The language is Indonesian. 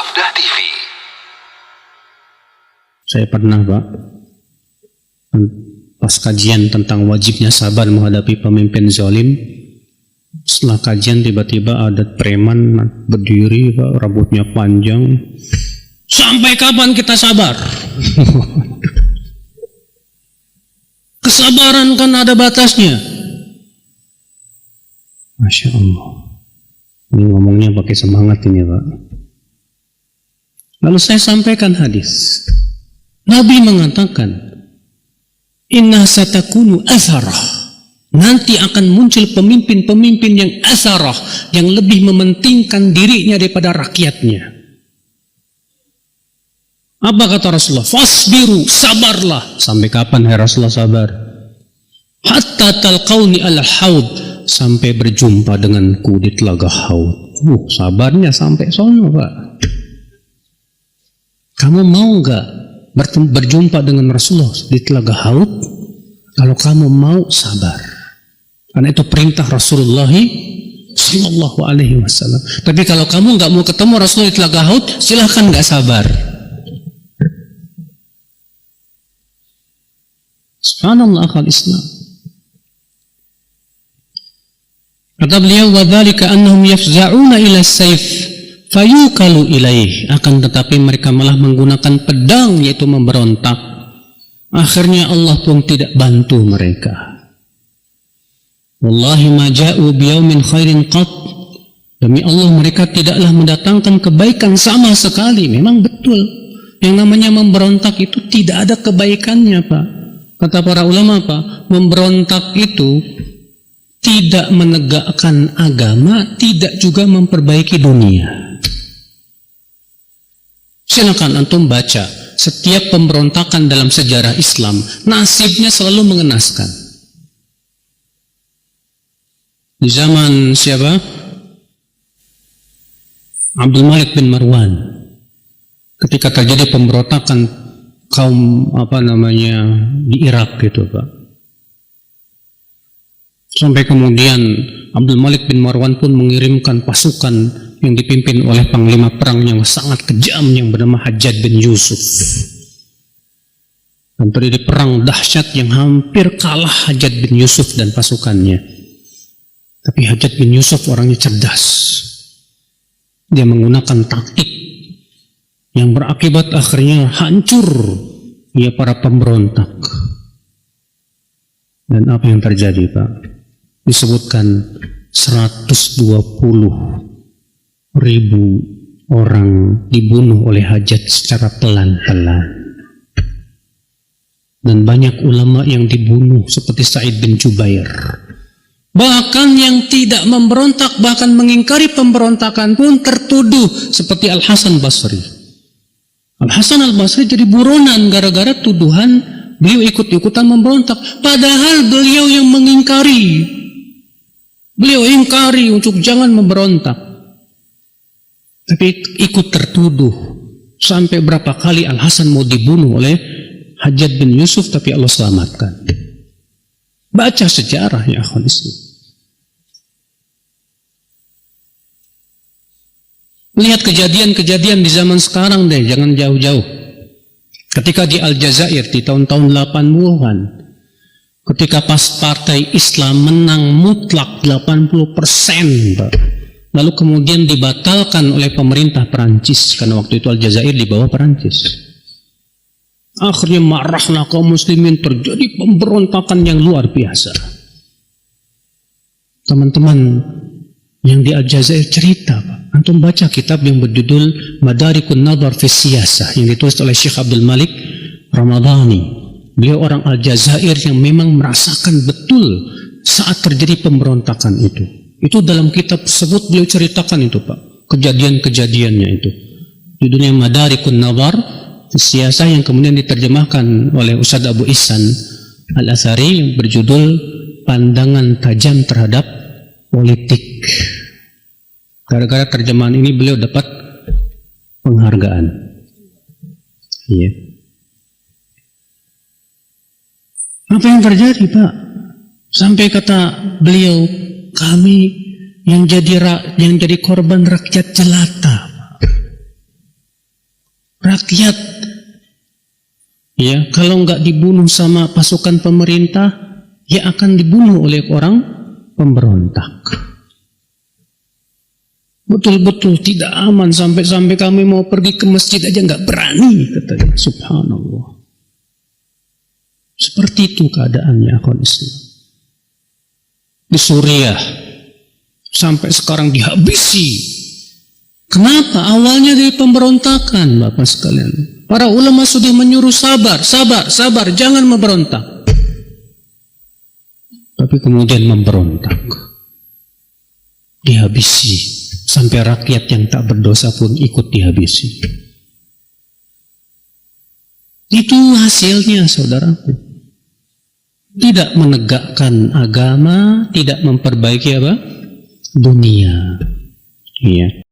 Rafdah TV. Saya pernah, Pak, pas kajian tentang wajibnya sabar menghadapi pemimpin zalim, setelah kajian tiba-tiba ada preman berdiri, Pak, rambutnya panjang. Sampai kapan kita sabar? Kesabaran kan ada batasnya. Masya Allah. Ini ngomongnya pakai semangat ini, Pak. Lalu saya sampaikan hadis. Nabi mengatakan, inna satakunu asarah. Nanti akan muncul pemimpin-pemimpin yang asarah, yang lebih mementingkan dirinya daripada rakyatnya. Apa kata Rasulullah? Fasbiru, sabarlah. Sampai kapan hai Rasulullah sabar? Hatta talqauni al-haud, sampai berjumpa denganku di telaga haud. Sabarnya sampai sono, Pak. Kamu mau nggak berjumpa dengan Rasulullah di telaga haud? Kalau kamu mau, sabar. Karena itu perintah Rasulullah Sallallahu Alaihi Wasallam. Tapi kalau kamu nggak mau ketemu Rasulullah di telaga haud, silahkan nggak sabar. Subhanallah akal Islam. Kata beliau, wadzalika annahum yafza'una ila sayf fayukalu ilaih. Akan tetapi mereka malah menggunakan pedang, yaitu memberontak. Akhirnya Allah pun tidak bantu mereka. Wallahi ma ja'u biyaumin khairin qat. Demi Allah, mereka tidaklah mendatangkan kebaikan sama sekali. Memang betul, yang namanya memberontak itu tidak ada kebaikannya, Pak. Kata para ulama, Pak, memberontak itu tidak menegakkan agama, tidak juga memperbaiki dunia. Silakan antum baca setiap pemberontakan dalam sejarah Islam, nasibnya selalu mengenaskan. Di zaman siapa? Abdul Malik bin Marwan. Ketika terjadi pemberontakan kaum di Irak gitu, Pak. Sampai kemudian Abdul Malik bin Marwan pun mengirimkan pasukan yang dipimpin oleh panglima perang yang sangat kejam yang bernama Hajjaj bin Yusuf. Dan terjadi perang dahsyat yang hampir kalah Hajjaj bin Yusuf dan pasukannya. Tapi Hajjaj bin Yusuf orangnya cerdas. Dia menggunakan taktik yang berakibat akhirnya hancur ya para pemberontak. Dan apa yang terjadi, Pak? Disebutkan 120.000 orang dibunuh oleh Hajjaj secara pelan-pelan. Dan banyak ulama yang dibunuh seperti Sa'id bin Jubair. Bahkan yang tidak memberontak, bahkan mengingkari pemberontakan pun tertuduh seperti Al-Hasan Basri. Al-Hasan Al-Basri jadi buronan gara-gara tuduhan beliau ikut-ikutan memberontak. Padahal beliau yang mengingkari. Beliau ingkari untuk jangan memberontak. Tapi ikut tertuduh. Sampai berapa kali Al-Hasan mau dibunuh oleh Hajjaj bin Yusuf, tapi Allah selamatkan. Baca sejarah ya akhwan Islam. Lihat kejadian-kejadian di zaman sekarang deh, jangan jauh-jauh. Ketika di Aljazair di tahun-tahun 80-an, ketika pas partai Islam menang mutlak 80%, Pak. Lalu kemudian dibatalkan oleh pemerintah Perancis, karena waktu itu Aljazair di bawah Perancis. Akhirnya marahlah kaum muslimin, terjadi pemberontakan yang luar biasa. Teman-teman yang di Aljazair cerita, Pak. Antum baca kitab yang berjudul Madarikun Nadhar fi Siyasah yang ditulis oleh Syekh Abdul Malik Ramadhani. Beliau orang Aljazair yang memang merasakan betul saat terjadi pemberontakan itu. Itu dalam kitab tersebut beliau ceritakan itu, Pak. Kejadian-kejadiannya itu. Judulnya Madarikun Nadhar fi Siyasah yang kemudian diterjemahkan oleh Ustaz Abu Ihsan Al-Athari yang berjudul Pandangan Tajam Terhadap Politik. Gara-gara terjemahan ini beliau dapat penghargaan. Iya. Apa yang terjadi, Pak? Sampai kata beliau, kami yang jadi korban rakyat jelata. rakyat. Ya, kalau nggak dibunuh sama pasukan pemerintah, ya akan dibunuh oleh orang pemberontak. Betul-betul tidak aman, sampai-sampai kami mau pergi ke masjid aja nggak berani, katanya. Subhanallah. Seperti itu keadaannya akhwan Islam. Di Suriah sampai sekarang dihabisi. Kenapa? Awalnya dari pemberontakan, Bapak sekalian. Para ulama sudah menyuruh sabar, jangan memberontak. Tapi kemudian memberontak. Dihabisi. Sampai rakyat yang tak berdosa pun ikut dihabisi. Itu hasilnya, saudaraku. Tidak menegakkan agama, tidak memperbaiki apa? Dunia. Iya.